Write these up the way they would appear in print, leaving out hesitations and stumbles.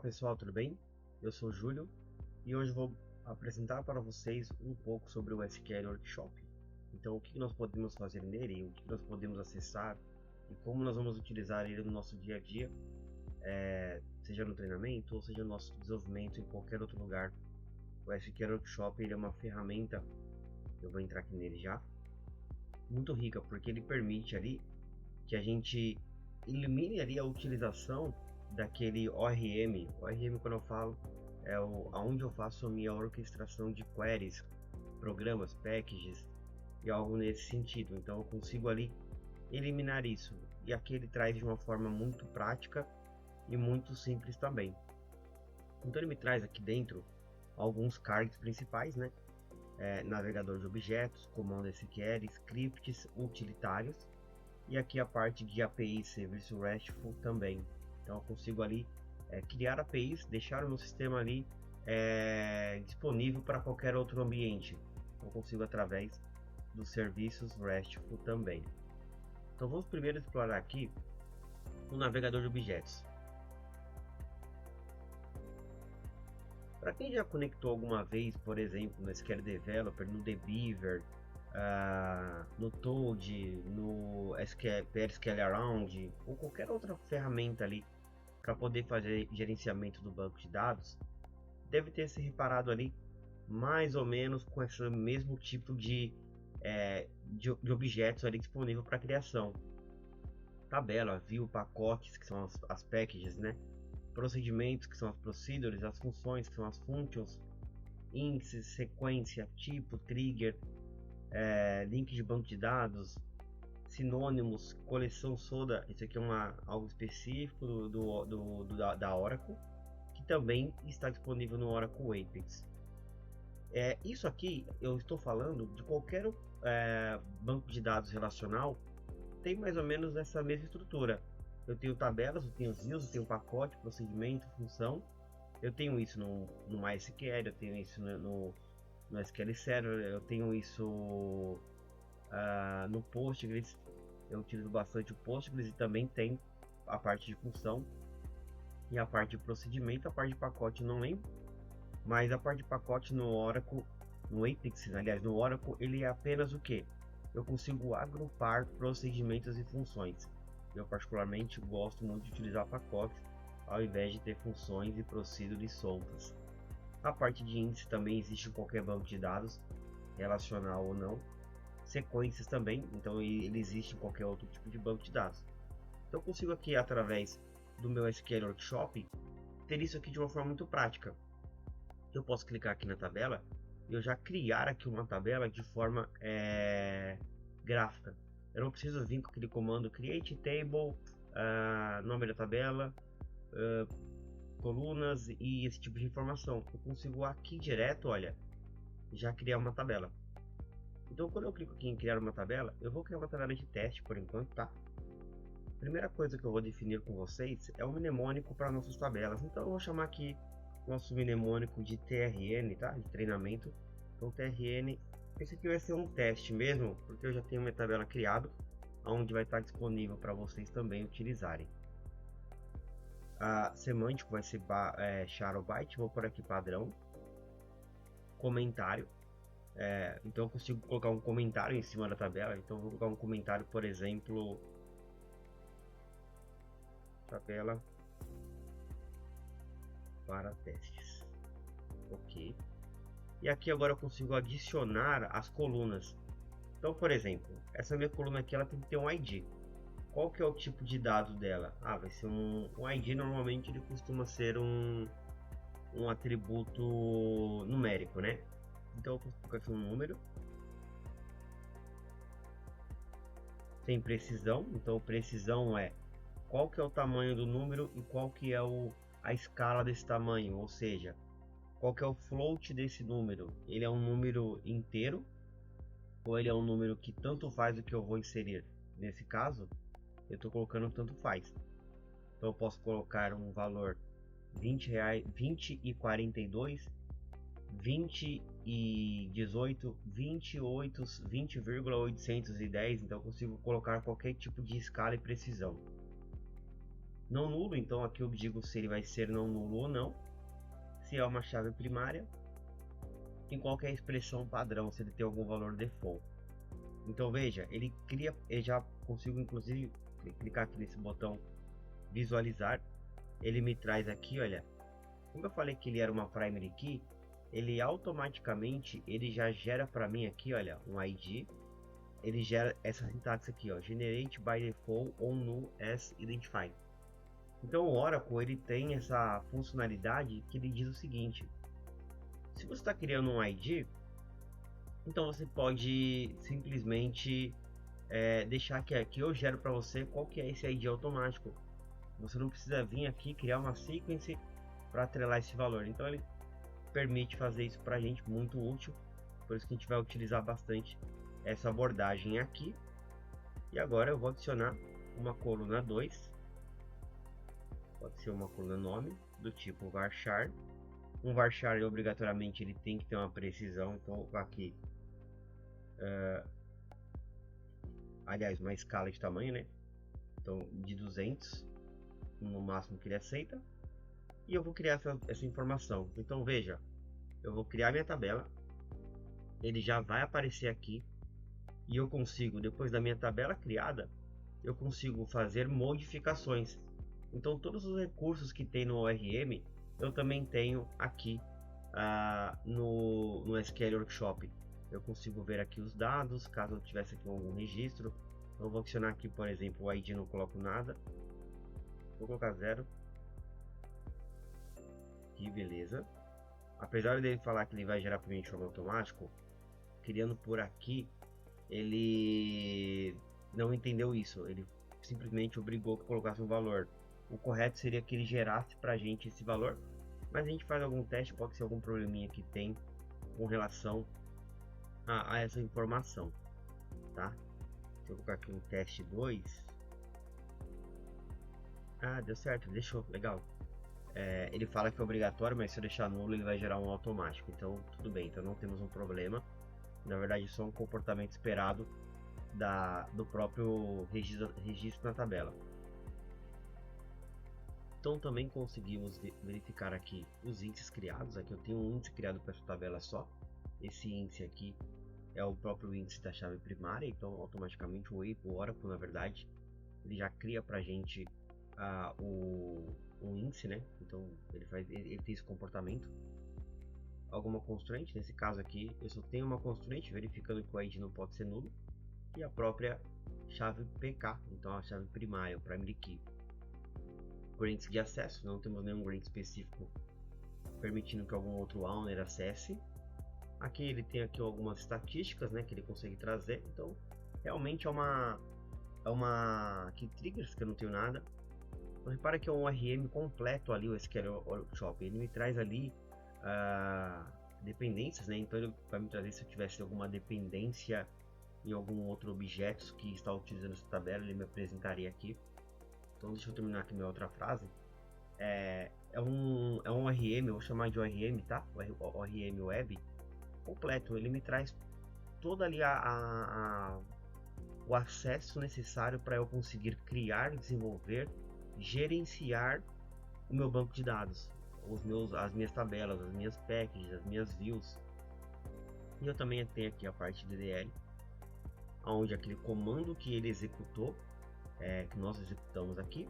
pessoal, tudo bem? Eu sou o Júlio e hoje vou apresentar para vocês um pouco sobre o SQL Workshop. Então, o que nós podemos fazer nele, o que nós podemos acessar e como nós vamos utilizar ele no nosso dia a dia, seja no treinamento ou seja no nosso desenvolvimento em qualquer outro lugar. O SQL Workshop ele é uma ferramenta, eu vou entrar aqui nele já, muito rica, porque ele permite ali que a gente elimine ali a utilização daquele ORM. ORM, quando eu falo, é aonde eu faço a minha orquestração de queries, programas, packages e algo nesse sentido. Então eu consigo ali eliminar isso, e aqui ele traz de uma forma muito prática e muito simples também. Então ele me traz aqui dentro alguns cards principais, né? Navegador de objetos, comando SQL, scripts utilitários, e aqui a parte de API, serviço RESTful também. Então eu consigo ali criar APIs, deixar o meu sistema ali disponível para qualquer outro ambiente. Eu consigo através dos serviços RESTful também. Então vamos primeiro explorar aqui o navegador de objetos. Para quem já conectou alguma vez, por exemplo, no SQL Developer, no Dbeaver, no Toad, no SQL Around ou qualquer outra ferramenta ali para poder fazer gerenciamento do banco de dados, deve ter se reparado ali mais ou menos com esse mesmo tipo de objetos ali disponível para criação. Tabela, view, pacotes, que são as packages, né? Procedimentos, que são as procedures, as funções, que são as functions, índices, sequência, tipo, trigger, link de banco de dados, sinônimos, coleção Soda. Isso aqui é algo específico da Oracle, que também está disponível no Oracle Apex. Isso aqui eu estou falando de qualquer banco de dados relacional, tem mais ou menos essa mesma estrutura. Eu tenho tabelas, eu tenho views, eu tenho pacote, procedimento, função. Eu tenho isso no MySQL, eu tenho isso no SQL Server, eu tenho isso no Postgres. Eu utilizo bastante o Postgres e também tem a parte de função e a parte de procedimento. A parte de pacote não lembro, mas a parte de pacote no Oracle, no Apex, aliás, no Oracle, ele é apenas o que? Eu consigo agrupar procedimentos e funções. Eu particularmente gosto muito de utilizar pacotes ao invés de ter funções e procedures soltas. A parte de índice também existe em qualquer banco de dados, relacional ou não. Sequências também, então ele existe em qualquer outro tipo de banco de dados. Então eu consigo aqui, através do meu SQL Workshop, ter isso aqui de uma forma muito prática. Eu posso clicar aqui na tabela e eu já criar aqui uma tabela de forma gráfica. Eu não preciso vir com aquele comando create table, nome da tabela, colunas e esse tipo de informação. Eu consigo aqui direto, olha, já criar uma tabela. Então quando eu clico aqui em criar uma tabela, eu vou criar uma tabela de teste por enquanto, tá? Primeira coisa que eu vou definir com vocês é o mnemônico para nossas tabelas. Então eu vou chamar aqui nosso mnemônico de TRN, tá? De treinamento. Então TRN, esse aqui vai ser um teste mesmo, porque eu já tenho uma tabela criada, onde vai estar disponível para vocês também utilizarem. A semântico vai ser char byte, vou por aqui padrão. Comentário, então eu consigo colocar um comentário em cima da tabela. Então eu vou colocar um comentário, por exemplo, tabela para testes, ok. E aqui agora eu consigo adicionar as colunas. Então, por exemplo, essa minha coluna aqui ela tem que ter um ID. Qual que é o tipo de dado dela? Vai ser um ID. Normalmente ele costuma ser um atributo numérico, né? Então eu consigo colocar aqui um número sem precisão. Então precisão é qual que é o tamanho do número e qual que é a escala desse tamanho, ou seja, qual que é o float desse número. Ele é um número inteiro ou ele é um número que tanto faz o que eu vou inserir. Nesse caso eu estou colocando tanto faz. Então eu posso colocar um valor 20 reais, 20 e 42, 20 e 18, 28, 20,810. Então eu consigo colocar qualquer tipo de escala e precisão. não nulo, então aqui eu digo se ele vai ser não nulo ou não, se é uma chave primária, em qualquer expressão padrão, se ele tem algum valor default. Então veja, ele cria, eu já consigo inclusive clicar aqui nesse botão visualizar, ele me traz aqui, olha, como eu falei que ele era uma primary key, ele automaticamente ele já gera para mim aqui, olha, um ID, ele gera essa sintaxe aqui, ó, generate by default on null as identified. Então o Oracle ele tem essa funcionalidade que ele diz o seguinte: se você está criando um ID, então você pode simplesmente deixar que aqui eu gero para você qual que é esse ID automático. Você não precisa vir aqui criar uma sequence para atrelar esse valor. Então ele permite fazer isso para a gente, muito útil. Por isso que a gente vai utilizar bastante essa abordagem aqui. E agora eu vou adicionar uma coluna 2. Pode ser uma coluna nome do tipo varchar. Um varchar obrigatoriamente ele tem que ter uma precisão. Então aqui, aliás, uma escala de tamanho, né? Então de 200 no máximo que ele aceita. E eu vou criar essa informação. Então veja, eu vou criar minha tabela, ele já vai aparecer aqui e eu consigo, depois da minha tabela criada, eu consigo fazer modificações. Então todos os recursos que tem no ORM eu também tenho aqui no SQL Workshop. Eu consigo ver aqui os dados, caso eu tivesse aqui algum registro. Então eu vou adicionar aqui, por exemplo, o ID, não coloco nada, vou colocar 0. Que beleza. Apesar dele falar que ele vai gerar para mim de forma automático, criando por aqui, ele não entendeu isso. Ele simplesmente obrigou que colocasse um valor. O correto seria que ele gerasse para a gente esse valor, mas a gente faz algum teste, pode ser algum probleminha que tem com relação a essa informação, tá? Deixa eu colocar aqui um teste 2. Ah, deu certo, deixou, legal. Ele fala que é obrigatório, mas se eu deixar nulo ele vai gerar um automático, então tudo bem, então não temos um problema. Na verdade é só um comportamento esperado do próprio registro na tabela. Então também conseguimos verificar aqui os índices criados. Aqui eu tenho um índice criado para essa tabela só. Esse índice aqui é o próprio índice da chave primária, então automaticamente o Oracle, na verdade, ele já cria para a gente um índice, né? Então ele tem esse comportamento. Alguma constraint, nesse caso aqui eu só tenho uma constraint verificando que o ID não pode ser nulo, e a própria chave PK, então a chave primária, o primary key. Grants de acesso, não temos nenhum grant específico permitindo que algum outro owner acesse. Aqui ele tem aqui algumas estatísticas, né, que ele consegue trazer. Então realmente é uma aqui triggers que eu não tenho nada. Então, repara que é um ORM completo ali, o SQL Workshop. Ele me traz ali dependências, né? Então ele vai me trazer se eu tivesse alguma dependência em algum outro objeto que está utilizando essa tabela, ele me apresentaria aqui. Então deixa eu terminar aqui minha outra frase. É um ORM, eu vou chamar de ORM, tá? O ORM Web completo. Ele me traz toda ali o acesso necessário para eu conseguir criar, desenvolver, gerenciar o meu banco de dados, as minhas tabelas, as minhas packages, as minhas views. E eu também tenho aqui a parte de DL, onde aquele comando que ele executou, que nós executamos aqui,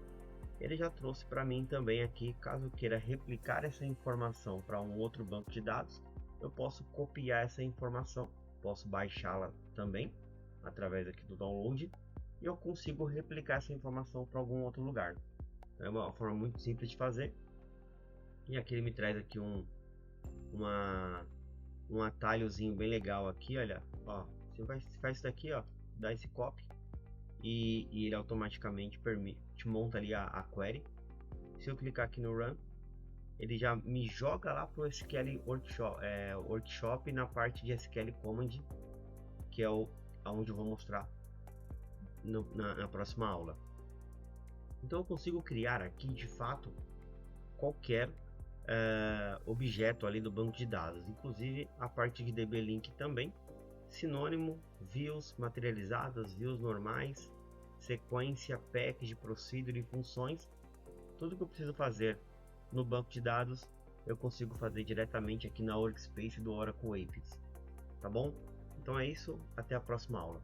ele já trouxe para mim também aqui. Caso eu queira replicar essa informação para um outro banco de dados, eu posso copiar essa informação, posso baixá-la também através aqui do download, e eu consigo replicar essa informação para algum outro lugar. É uma forma muito simples de fazer. E aqui ele me traz aqui um atalhozinho bem legal aqui, olha, ó, você faz isso daqui, ó, dá esse copy e ele automaticamente monta ali a query. Se eu clicar aqui no run, ele já me joga lá para o SQL Workshop na parte de SQL Command, que é onde eu vou mostrar na próxima aula. Então eu consigo criar aqui de fato qualquer objeto ali do banco de dados, inclusive a parte de DB-Link também, sinônimo, views materializadas, views normais, sequência, package, procedure e funções. Tudo que eu preciso fazer no banco de dados, eu consigo fazer diretamente aqui na Workspace do Oracle Apex, tá bom? Então é isso, até a próxima aula.